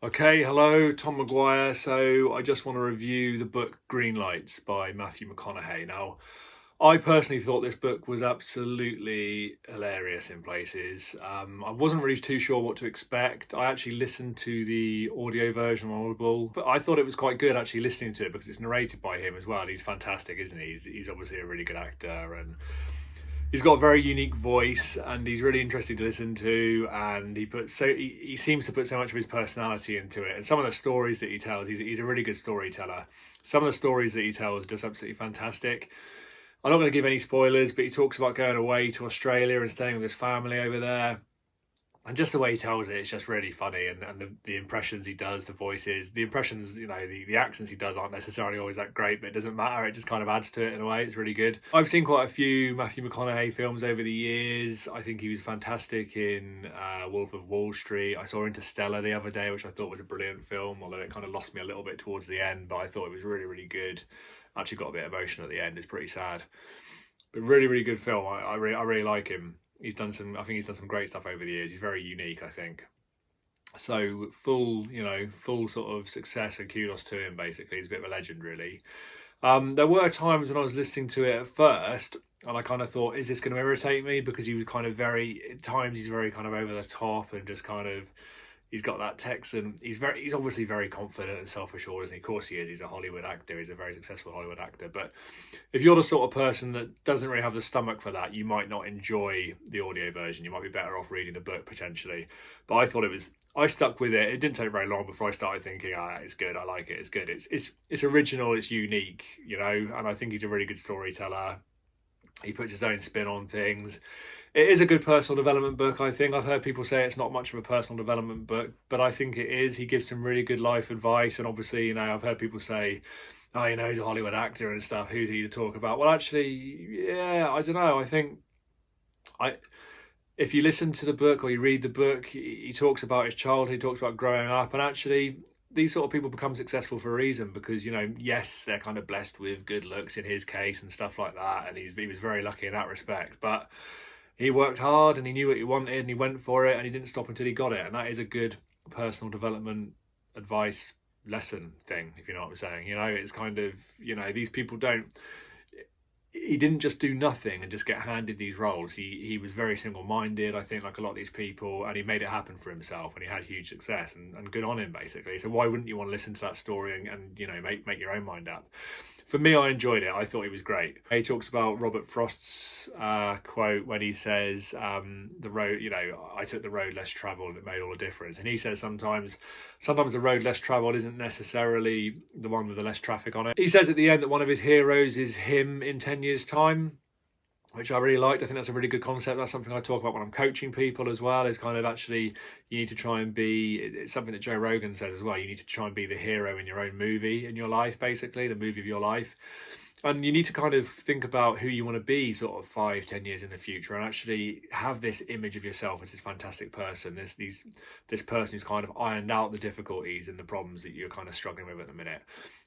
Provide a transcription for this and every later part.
Okay, hello, Tom Maguire. So I just want to review the book Greenlights by Matthew McConaughey. Now, I personally thought this book was absolutely hilarious in places. I wasn't really too sure what to expect. I actually listened to the audio version on Audible, but I thought it was quite good actually listening to it because it's narrated by him as well. He's fantastic, isn't he? He's obviously a really good actor, and he's got a very unique voice, and he's really interesting to listen to, and he seems to put so much of his personality into it, and some of the stories that he tells, he's a really good storyteller. Some of the stories that he tells are just absolutely fantastic. I'm not going to give any spoilers, but he talks about going away to Australia and staying with his family over there, and just the way he tells it, it's just really funny. And the impressions he does, the voices, the impressions, the accents he does aren't necessarily always that great, but it doesn't matter. It just kind of adds to it in a way. It's really good. I've seen quite a few Matthew McConaughey films over the years. I think he was fantastic in Wolf of Wall Street. I saw Interstellar the other day, which I thought was a brilliant film, although it kind of lost me a little bit towards the end, but I thought it was really, really good. Actually got a bit emotional at the end. It's pretty sad, but really, really good film. I really like him. I think he's done some great stuff over the years. He's very unique, I think. So full sort of success and kudos to him. Basically, he's a bit of a legend, really. There were times when I was listening to it at first, and I kind of thought, is this going to irritate me? Because he was kind of at times he's very kind of over the top and just kind of, he's got that Texan. He's obviously very confident and self-assured, and of course he is. He's a Hollywood actor. He's a very successful Hollywood actor. But if you're the sort of person that doesn't really have the stomach for that, you might not enjoy the audio version. You might be better off reading the book potentially. But I thought it was. I stuck with it. It didn't take very long before I started thinking, it's good. I like it. It's good. It's original. It's unique. And I think he's a really good storyteller. He puts his own spin on things. It is a good personal development book, I think. I've heard people say it's not much of a personal development book, but I think it is. He gives some really good life advice, and obviously, I've heard people say, oh, he's a Hollywood actor and stuff. Who's he to talk about? Well, actually, yeah, I don't know. I think I if you listen to the book or you read the book, he talks about his childhood, he talks about growing up, and actually, these sort of people become successful for a reason because yes, they're kind of blessed with good looks in his case and stuff like that, and he was very lucky in that respect, but he worked hard and he knew what he wanted and he went for it and he didn't stop until he got it. And that is a good personal development advice lesson thing, if you know what I'm saying. It's kind of, these people don't, he didn't just do nothing and just get handed these roles. He was very single-minded, I think, like a lot of these people, and he made it happen for himself and he had huge success, and good on him, basically. So why wouldn't you want to listen to that story and make your own mind up? For me, I enjoyed it. I thought it was great. He talks about Robert Frost's quote when he says, the road, I took the road less travelled and it made all the difference. And he says sometimes the road less travelled isn't necessarily the one with the less traffic on it. He says at the end that one of his heroes is him in 10 years' time, which I really liked. I think that's a really good concept. That's something I talk about when I'm coaching people as well, is kind of actually, you need to try and be, it's something that Joe Rogan says as well, you need to try and be the hero in your own movie in your life, basically, the movie of your life. And you need to kind of think about who you want to be sort of 5-10 years in the future, and actually have this image of yourself as this fantastic person, this person who's kind of ironed out the difficulties and the problems that you're kind of struggling with at the minute.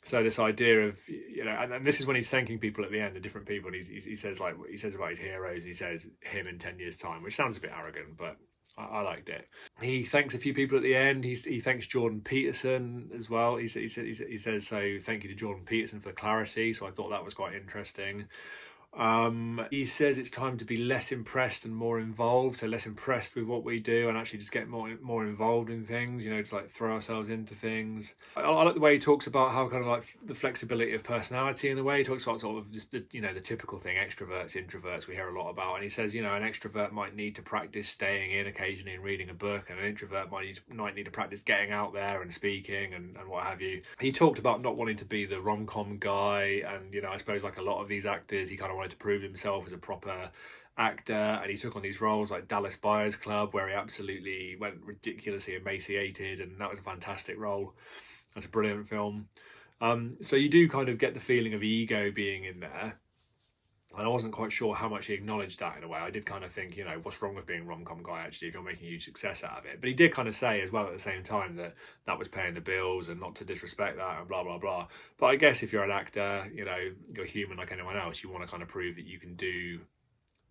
So this idea of, and this is when he's thanking people at the end, the different people, and he says about his heroes, he says him in 10 years' time, which sounds a bit arrogant, but I liked it. He thanks a few people at the end. He thanks Jordan Peterson as well. He says, so thank you to Jordan Peterson for the clarity. So I thought that was quite interesting. He says it's time to be less impressed and more involved. So less impressed with what we do and actually just get more involved in things, to like throw ourselves into things. I like the way he talks about how kind of like the flexibility of personality in the way he talks about sort of just the typical thing, extroverts, introverts, we hear a lot about. And he says, an extrovert might need to practice staying in occasionally and reading a book, and an introvert might need to practice getting out there and speaking and what have you. He talked about not wanting to be the rom-com guy, and I suppose like a lot of these actors, he kind of wanted to prove himself as a proper actor, and he took on these roles like Dallas Buyers Club, where he absolutely went ridiculously emaciated, and that was a fantastic role. That's a brilliant film. So you do kind of get the feeling of ego being in there, and I wasn't quite sure how much he acknowledged that in a way. I did kind of think, what's wrong with being a rom-com guy actually if you're making a huge success out of it? But he did kind of say as well at the same time that was paying the bills and not to disrespect that and blah, blah, blah. But I guess if you're an actor, you're human like anyone else. You want to kind of prove that you can do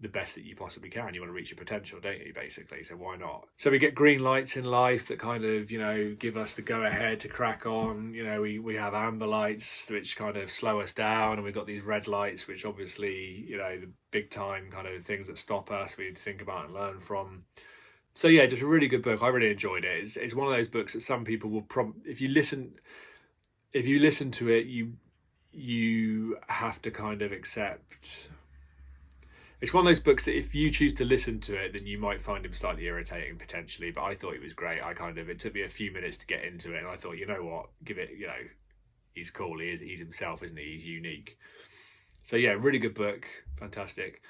the best that you possibly can. You want to reach your potential, don't you, basically? So why not? So we get green lights in life that kind of, you know, give us the go ahead to crack on. You know, we have amber lights which kind of slow us down, and we've got these red lights which obviously, you know, the big time kind of things that stop us, we need to think about and learn from. So yeah, just a really good book. I really enjoyed it. It's one of those books that some people will if you listen to it, you have to kind of accept. It's one of those books that if you choose to listen to it, then you might find him slightly irritating potentially. But I thought he was great. It took me a few minutes to get into it, and I thought, you know what, give it. You know, he's cool. He's himself, isn't he? He's unique. So yeah, really good book. Fantastic.